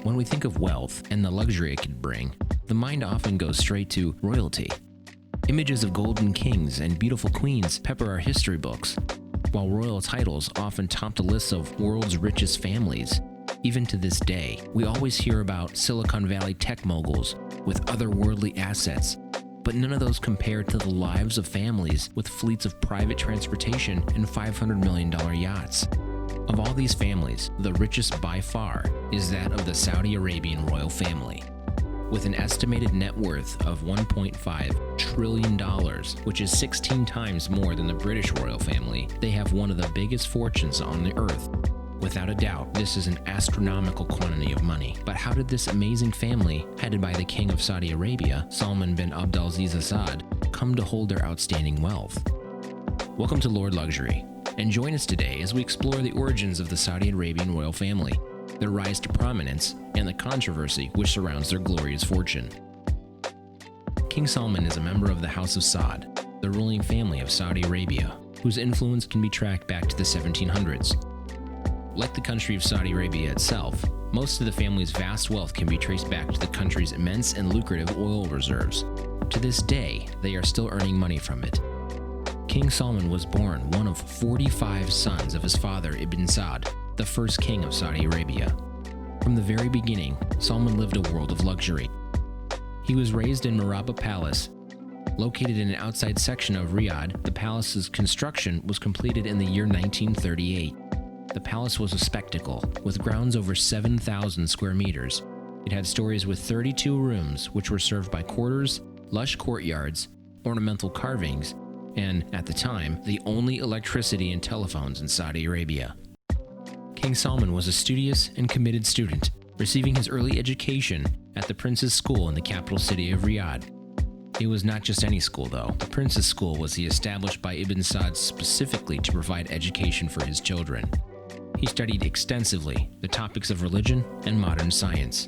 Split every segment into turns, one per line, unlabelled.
When we think of wealth and the luxury it could bring, the mind often goes straight to royalty. Images of golden kings and beautiful queens pepper our history books, while royal titles often top the lists of world's richest families. Even to this day, we always hear about Silicon Valley tech moguls with otherworldly assets, but none of those compare to the lives of families with fleets of private transportation and $500 million yachts. Of all these families, the richest by far is that of the Saudi Arabian royal family. With an estimated net worth of $1.5 trillion, which is 16 times more than the British royal family, they have one of the biggest fortunes on the earth. Without a doubt, this is an astronomical quantity of money. But how did this amazing family, headed by the King of Saudi Arabia, Salman bin Abdulaziz Al Saud, come to hold their outstanding wealth? Welcome to Lord Luxury, and join us today as we explore the origins of the Saudi Arabian royal family, their rise to prominence, and the controversy which surrounds their glorious fortune. King Salman is a member of the House of Saud, the ruling family of Saudi Arabia, whose influence can be tracked back to the 1700s. Like the country of Saudi Arabia itself, most of the family's vast wealth can be traced back to the country's immense and lucrative oil reserves. To this day, they are still earning money from it. King Salman was born one of 45 sons of his father Ibn Saud, the first king of Saudi Arabia. From the very beginning, Salman lived a world of luxury. He was raised in Maraba Palace. Located in an outside section of Riyadh, the palace's construction was completed in the year 1938. The palace was a spectacle, with grounds over 7,000 square meters. It had stories with 32 rooms, which were served by quarters, lush courtyards, ornamental carvings, and, at the time, the only electricity and telephones in Saudi Arabia. King Salman was a studious and committed student, receiving his early education at the Prince's School in the capital city of Riyadh. It was not just any school, though. The Prince's School was established by Ibn Saud specifically to provide education for his children. He studied extensively the topics of religion and modern science.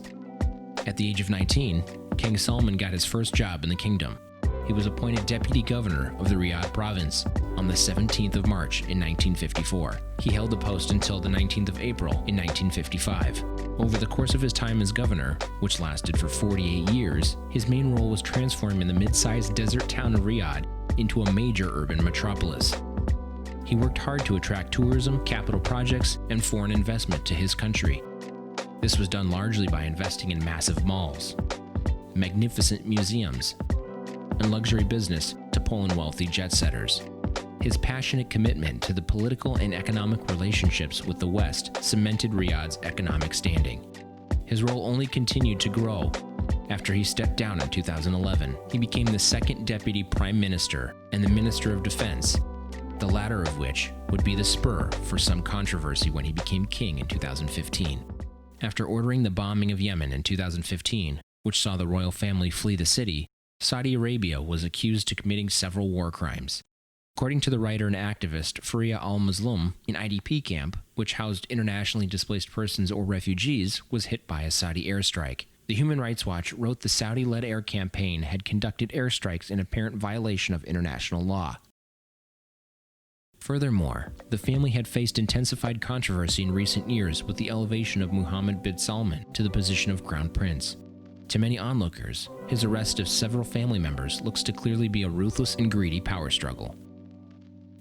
At the age of 19, King Salman got his first job in the kingdom. He was appointed deputy governor of the Riyadh province on the 17th of March in 1954. He held the post until the 19th of April in 1955. Over the course of his time as governor, which lasted for 48 years, his main role was transforming the mid-sized desert town of Riyadh into a major urban metropolis. He worked hard to attract tourism, capital projects, and foreign investment to his country. This was done largely by investing in massive malls, magnificent museums, and luxury business to pull in wealthy jet-setters. His passionate commitment to the political and economic relationships with the West cemented Riyadh's economic standing. His role only continued to grow. After he stepped down in 2011, he became the second deputy prime minister and the minister of defense, the latter of which would be the spur for some controversy when he became king in 2015. After ordering the bombing of Yemen in 2015, which saw the royal family flee the city, Saudi Arabia was accused of committing several war crimes. According to the writer and activist Faria al-Mazloum, an IDP camp, which housed internationally displaced persons or refugees, was hit by a Saudi airstrike. The Human Rights Watch wrote the Saudi-led air campaign had conducted airstrikes in apparent violation of international law. Furthermore, the family had faced intensified controversy in recent years with the elevation of Mohammed bin Salman to the position of crown prince. To many onlookers, his arrest of several family members looks to clearly be a ruthless and greedy power struggle.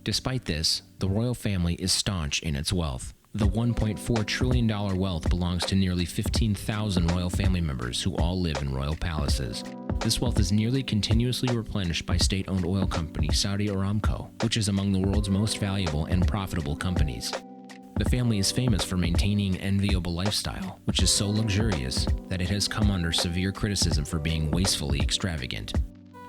Despite this, the royal family is staunch in its wealth. The $1.4 trillion wealth belongs to nearly 15,000 royal family members who all live in royal palaces. This wealth is nearly continuously replenished by state-owned oil company Saudi Aramco, which is among the world's most valuable and profitable companies. The family is famous for maintaining an enviable lifestyle, which is so luxurious that it has come under severe criticism for being wastefully extravagant.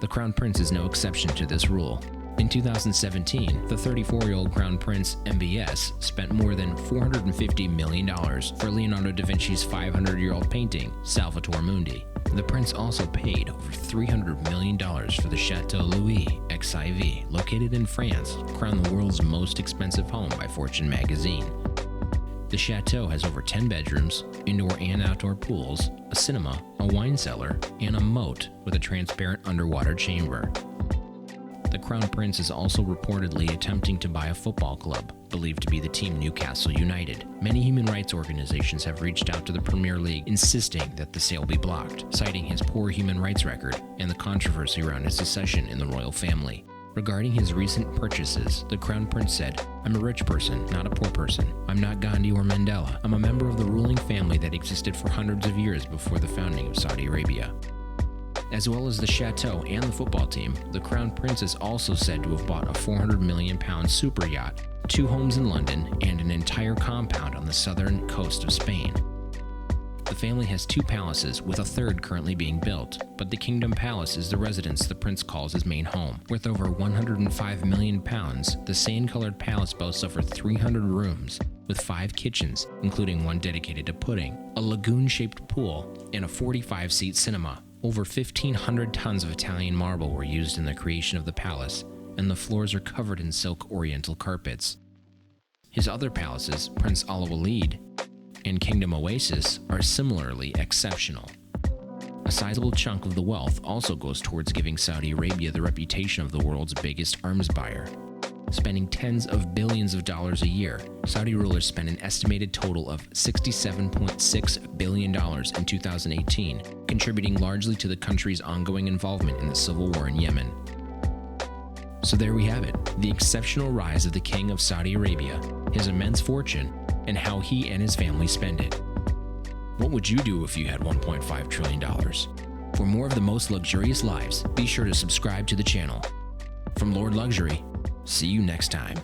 The Crown Prince is no exception to this rule. In 2017, the 34-year-old Crown Prince, envious, spent more than $450 million for Leonardo da Vinci's 500-year-old painting, Salvator Mundi. The prince also paid over $300 million for the Chateau Louis XIV, located in France, crowned the world's most expensive home by Fortune magazine. The chateau has over 10 bedrooms, indoor and outdoor pools, a cinema, a wine cellar, and a moat with a transparent underwater chamber. The Crown Prince is also reportedly attempting to buy a football club, believed to be the team Newcastle United. Many human rights organizations have reached out to the Premier League insisting that the sale be blocked, citing his poor human rights record and the controversy around his succession in the royal family. Regarding his recent purchases, the Crown Prince said, "I'm a rich person, not a poor person. I'm not Gandhi or Mandela. I'm a member of the ruling family that existed for hundreds of years before the founding of Saudi Arabia." As well as the chateau and the football team, the Crown Prince is also said to have bought a £400 million super yacht, 2 homes in London, and an entire compound on the southern coast of Spain. The family has 2 palaces, with a third currently being built, but the Kingdom Palace is the residence the prince calls his main home. Worth over £105 million, the sand-colored palace boasts over 300 rooms, with 5 kitchens, including one dedicated to pudding, a lagoon-shaped pool, and a 45-seat cinema. Over 1,500 tons of Italian marble were used in the creation of the palace, and the floors are covered in silk oriental carpets. His other palaces, Prince Al Walid and Kingdom Oasis, are similarly exceptional. A sizable chunk of the wealth also goes towards giving Saudi Arabia the reputation of the world's biggest arms buyer. Spending tens of billions of dollars a year, Saudi rulers spent an estimated total of $67.6 billion in 2018, contributing largely to the country's ongoing involvement in the civil war in Yemen. So there we have it, the exceptional rise of the King of Saudi Arabia, his immense fortune, and how he and his family spend it. What would you do if you had $1.5 trillion? For more of the most luxurious lives, be sure to subscribe to the channel. From Lord Luxury, see you next time.